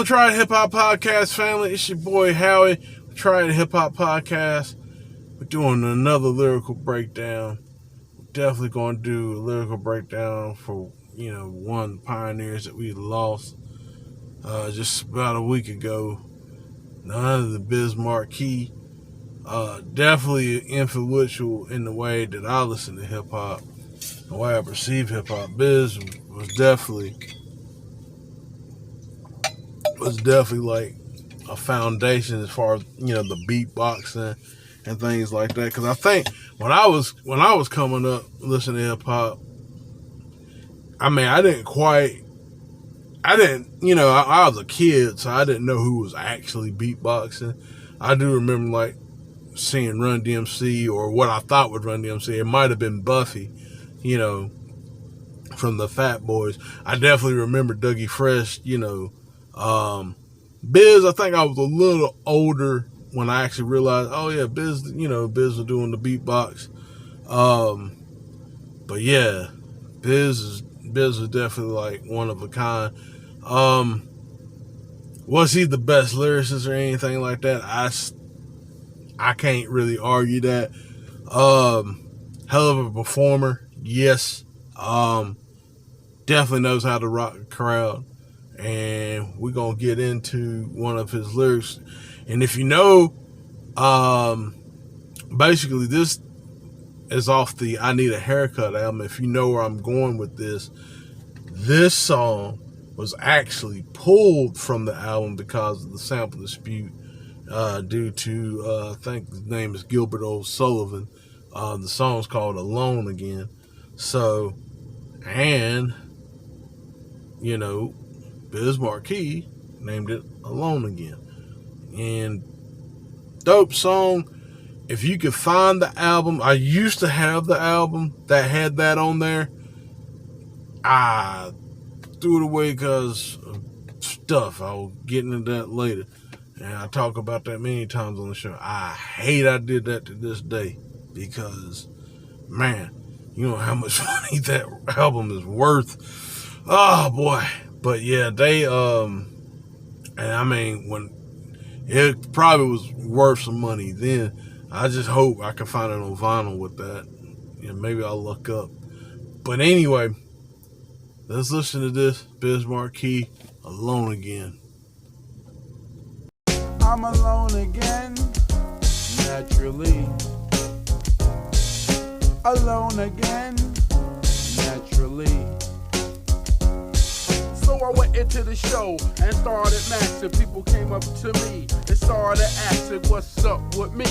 Try It Hip Hop Podcast family. It's your boy Howie. Try It Hip Hop Podcast. We're doing another lyrical breakdown. We're definitely going to do a lyrical breakdown for one of the pioneers that we lost just about a week ago. None other than Biz Markie. Definitely influential in the way that I listen to hip hop, the way I perceive hip hop. Biz was definitely like a foundation as far as the beatboxing and things like that. Because I think when I was coming up listening to hip hop, I mean I was a kid, so I didn't know who was actually beatboxing. I do remember like seeing Run DMC, or what I thought was Run DMC. It might have been Buffy, from the Fat Boys. I definitely remember Dougie Fresh, Biz, I think I was a little older when I actually realized, oh yeah, Biz was doing the beatbox. But yeah, Biz is definitely like one of a kind. Was he the best lyricist or anything like that? I can't really argue that. Hell of a performer, yes. Definitely knows how to rock a crowd. And we're going to get into one of his lyrics. And if you know, basically this is off the I Need a Haircut album. If you know where I'm going with this song was actually pulled from the album because of the sample dispute due to, I think his name is Gilbert O'Sullivan. The song's called Alone Again. So, and, Biz Markie named it Alone Again. And dope song. If you could find the album, I used to have the album that had that on there. I threw it away because of stuff. I'll get into that later. And I talk about that many times on the show. I hate I did that to this day because, man, you know how much money that album is worth. Oh, boy. But yeah, they, and I mean, when it probably was worth some money then, I just hope I can find it on vinyl with that. Maybe I'll look up. But anyway, let's listen to this. Biz Markie, Alone Again. I'm alone again, naturally. Alone again, naturally. So I went into the show and started maxing. People came up to me and started asking what's up with me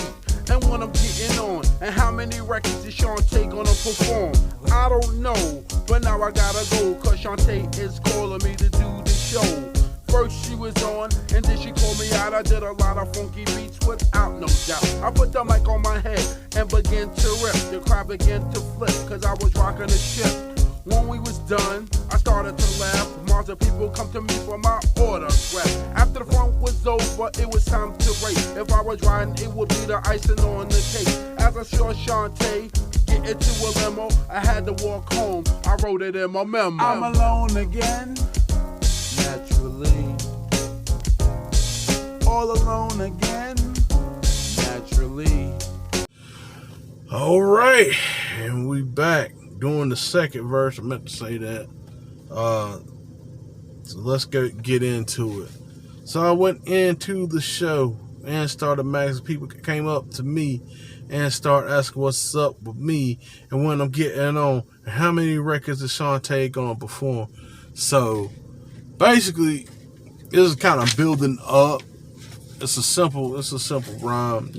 and what I'm getting on and how many records is Shantae gonna perform. I don't know, but now I gotta go cause Shantae is calling me to do the show. First she was on and then she called me out. I did a lot of funky beats without no doubt. I put the mic on my head and began to rip. The crowd began to flip cause I was rocking the ship. When we was done, I started to laugh. Moms of people come to me for my autograph. After the fun was over, it was time to race. If I was riding, it would be the icing on the cake. As I saw Shantae get into a limo, I had to walk home. I wrote it in my memo. I'm alone again, naturally. All alone again, naturally. All right, and we back. Doing the second verse. I meant to say that. So let's get into it. So I went into the show and started maxing. People came up to me and started asking what's up with me and when I'm getting on and how many records is Shantae gonna perform. So basically this is kind of building up. It's a simple rhyme,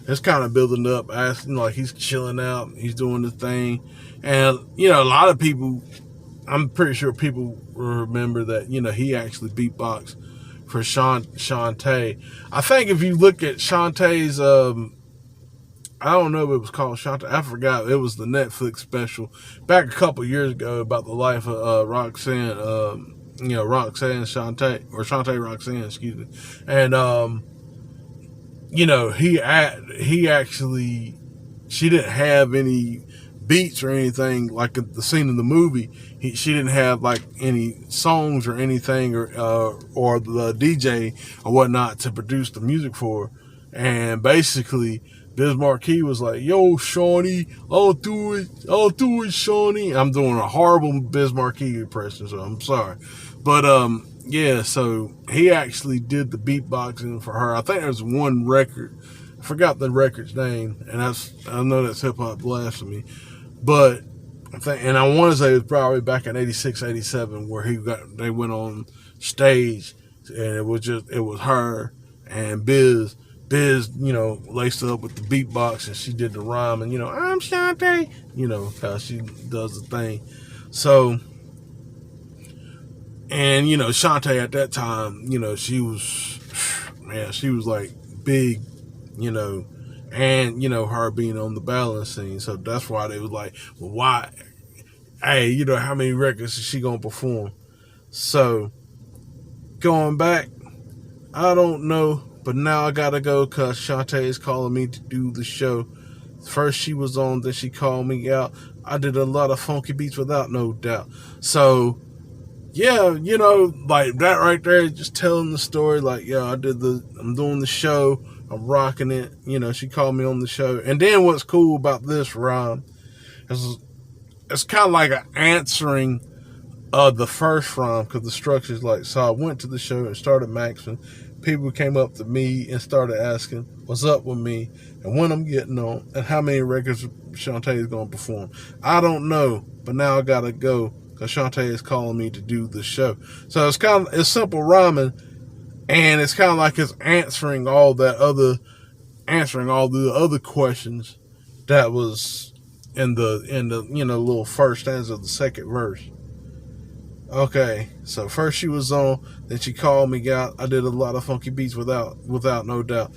It's kind of building up, asking like he's chilling out, he's doing the thing. And, a lot of people, I'm pretty sure people remember that, he actually beatboxed for Shantae. I think if you look at Shantae's, I don't know if it was called Shantae, I forgot. It was the Netflix special back a couple years ago about the life of Roxanne, Roxanne Shantae, or Shantae Roxanne, excuse me. And, he actually, she didn't have any beats or anything like the scene in the movie. She didn't have like any songs or anything or the DJ or whatnot to produce the music for. And basically, Biz Markie was like, "Yo, Shawnee, I'll do it, Shawnee." I'm doing a horrible Biz Markie impression, so I'm sorry, but yeah. So he actually did the beatboxing for her. I think there's one record. I forgot the record's name, and I know that's Hip Hop Blasphemy, but and I want to say it was probably back in 86, 87 where they went on stage, and it was her and Biz. Biz, laced up with the beatbox, and she did the rhyme, and I'm Shantae, how she does the thing. So, and Shantae at that time, she was like big, and her being on the balance scene. So that's why they was like, well, why? Hey, how many records is she gonna perform? So going back, I don't know, but now I gotta go because Shantae is calling me to do the show. First she was on, then she called me out. I did a lot of funky beats without no doubt. So yeah, like that right there, just telling the story. Like, I'm doing the show, I'm rocking it. She called me on the show. And then what's cool about this rhyme is it's kind of like an answering the first rhyme, because the structure is like, so I went to the show and started maxing. People came up to me and started asking what's up with me and when I'm getting on and how many records Shantae is going to perform. I don't know, but now I got to go because Shantae is calling me to do the show. So it's simple rhyming, and it's kind of like it's answering all the other questions that was in the little first stanza of the second verse. Okay, so first she was on, then she called me out. I did a lot of funky beats without no doubt.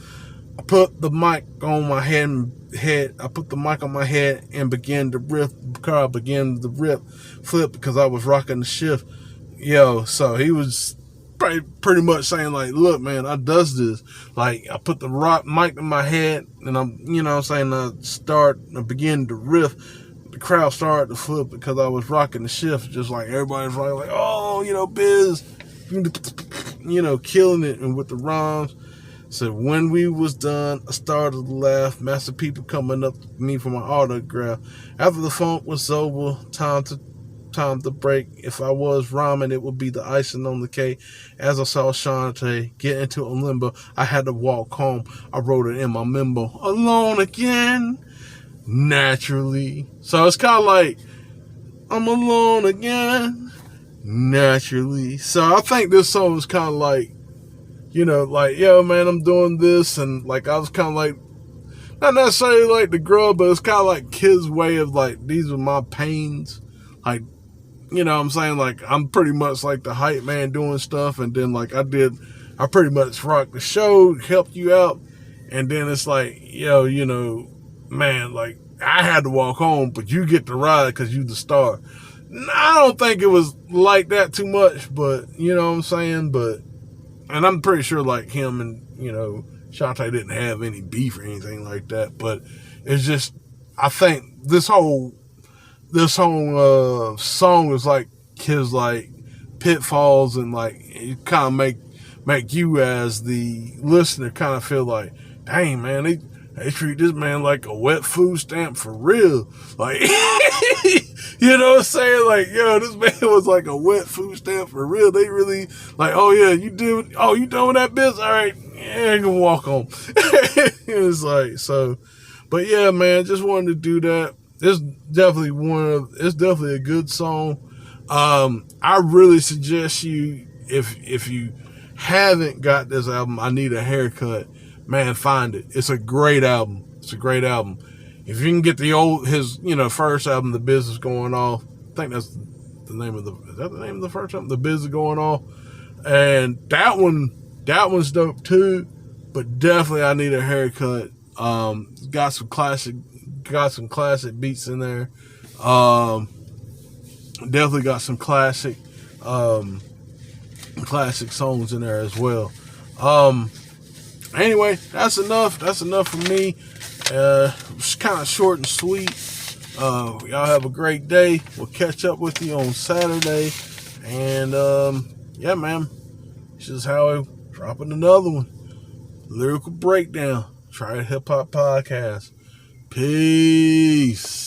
I put the mic on my head. I put the mic on my head and began to riff. Carl began the rip, flip, because I was rocking the shift. So he was pretty much saying like, look, man, I does this. Like, I put the mic in my head, and I'm, I begin to riff. The crowd started to flip because I was rocking the shift, just like everybody's like, oh, Biz, killing it, and with the rhymes. So when we was done, I started to laugh. Master people coming up to me for my autograph. After the funk was over, time to break. If I was rhyming, it would be the icing on the cake. As I saw Shantae get into a limbo, I had to walk home. I wrote it in my memo, alone again. Naturally. So it's kind of like, I'm alone again, naturally. So I think this song is kind of like, like, yo, man, I'm doing this. And like, I was kind of like, not necessarily like the girl, but it's kind of like his way of like, these are my pains. Like, what I'm saying? Like, I'm pretty much like the hype man doing stuff. And then like I pretty much rocked the show, helped you out. And then it's like, man, like, I had to walk home, but you get to ride because you the star. I don't think it was like that too much, but you know what I'm saying? And I'm pretty sure like him and, Shantae didn't have any beef or anything like that, but it's just, I think this whole song is like his like pitfalls, and like it kind of make you as the listener kind of feel like, dang, man, they treat this man like a wet food stamp for real. Like, you know what I'm saying? Like, this man was like a wet food stamp for real. They really like, oh yeah, you done with that business? All right, yeah, you can walk home. It was like, so, but yeah, man, just wanted to do that. It's definitely a good song. I really suggest you, if you haven't got this album, I Need a Haircut, man, find it. It's a great album. If you can get his first album, The Business Going Off, I think that's the name of the first album? The Business Going Off. And that one's dope too, but definitely I Need a Haircut. Got some classic beats in there. Definitely got some classic songs in there as well. Anyway, that's enough for me. It's kind of short and sweet. Y'all have a great day. We'll catch up with you on Saturday. And yeah, man, this is how I'm dropping another one. Lyrical Breakdown. Try It Hip Hop Podcast. Peace.